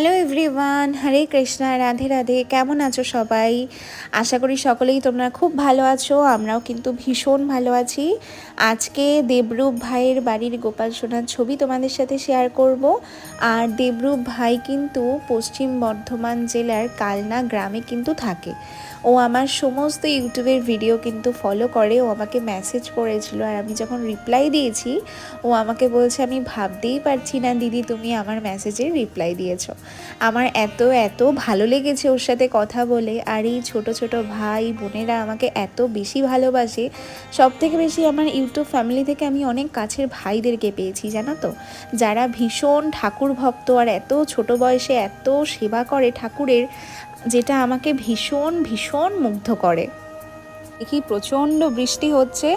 Hello everyone, হরে কৃষ্ণা, রাধে রাধে। কেমন আছো সবাই? আশা করি সকলেই তোমরা খুব ভালো আছো। আমরাও কিন্তু ভীষণ ভালো আছি। আজকে দেবরূপ ভাইয়ের বাড়ির গোপাল সোনার ছবি তোমাদের সাথে শেয়ার করব। আর দেবরূপ ভাই কিন্তু পশ্চিম বর্ধমান জেলার কালনা গ্রামে কিন্তু থাকে। ও আমার সমস্ত ইউটিউবের ভিডিও কিন্তু ফলো করে। ও আমাকে মেসেজ করেছিল, আর আমি যখন রিপ্লাই দিয়েছি ও আমাকে বলছে, আমি ভাবতেই পারছি না দিদি তুমি আমার মেসেজের রিপ্লাই দিয়েছো। আমার এত এত ভালো লেগেছে ওর সাথে কথা বলে। আর এই ছোট ছোট ভাই বোনেরা আমাকে এত বেশি ভালোবাসে। সব থেকে বেশি আমার ইউটিউব ফ্যামিলি থেকে আমি অনেক কাছের ভাইদেরকে পেয়েছি, জানো তো, যারা ভীষণ ঠাকুর ভক্ত আর এত ছোট বয়সে এত সেবা করে ঠাকুরের, যেটা আমাকে ভীষণ ভীষণ মুগ্ধ করে। দেখি প্রচণ্ড বৃষ্টি হচ্ছে,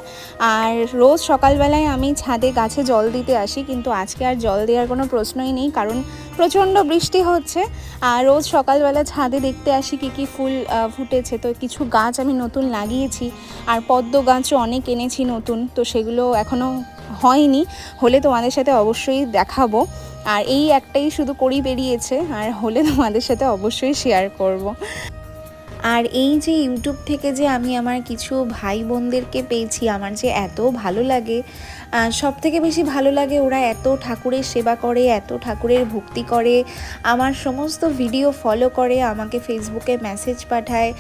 আর রোজ সকালবেলায় আমি ছাদে গাছে জল দিতে আসি, কিন্তু আজকে আর জল দেওয়ার কোনো প্রশ্নই নেই, কারণ প্রচণ্ড বৃষ্টি হচ্ছে। আর রোজ সকালবেলা ছাদে দেখতে আসি কী ফুল ফুটেছে। তো কিছু গাছ আমি নতুন লাগিয়েছি, আর পদ্ম গাছও অনেক এনেছি নতুন, তো সেগুলো এখনও হয়নি, হলে তোমাদের সাথে অবশ্যই দেখাবো। আর এই একটাই শুধু করি বেরিয়েছে, আর হলে তোমাদের সাথে অবশ্যই শেয়ার করব। আর এই যে ইউটিউব থেকে যে আমি আমার কিছু ভাই বোনদেরকে পেয়েছি, আমার যে এত ভালো লাগে। সব থেকে বেশি ভালো লাগে ওরা এত ঠাকুরের সেবা করে, এত ঠাকুরের ভক্তি করে, আমার সমস্ত ভিডিও ফলো করে, আমাকে ফেসবুকে মেসেজ পাঠায়,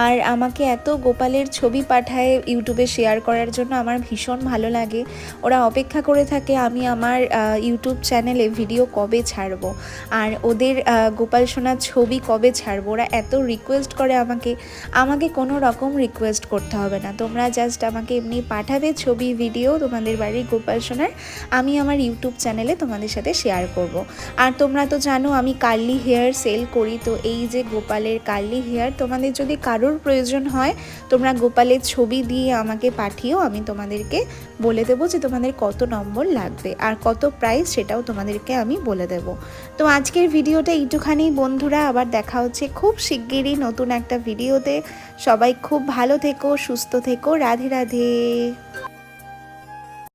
আর আমাকে এত গোপালের ছবি পাঠায় ইউটিউবে শেয়ার করার জন্য। আমার ভীষণ ভালো লাগে। ওরা অপেক্ষা করে থাকে আমি আমার ইউটিউব চ্যানেলে ভিডিও কবে ছাড়বো, আর ওদের গোপাল সোনার ছবি কবে ছাড়বো। ওরা এত রিকোয়েস্ট করে আমাকে কোনো রকম রিকোয়েস্ট করতে হবে না। তোমরা জাস্ট আমাকে এমনি পাঠাবে ছবি ভিডিও তোমাদের বাড়ির গোপাল সোনার, আমি আমার ইউটিউব চ্যানেলে তোমাদের সাথে শেয়ার করব। আর তোমরা তো জানো আমি কার্লি হেয়ার সেল করি, তো এই যে গোপালের কার্লি হেয়ার, তোমাদের যদি কারোর প্রয়োজন হয় তোমরা গোপালের ছবি দিয়ে আমাকে পাঠিও, আমি তোমাদেরকে বলে দেবো যে তোমাদের কত নম্বর লাগবে আর কত প্রাইস, সেটাও তোমাদেরকে আমি বলে দেবো। তো আজকের ভিডিওটা এইটুখানি বন্ধুরা, আবার দেখা হচ্ছে খুব শিগগিরই নতুন একটা ভিডিওতে। সবাই খুব ভালো থেকো, সুস্থ থেকো, রাধে রাধে।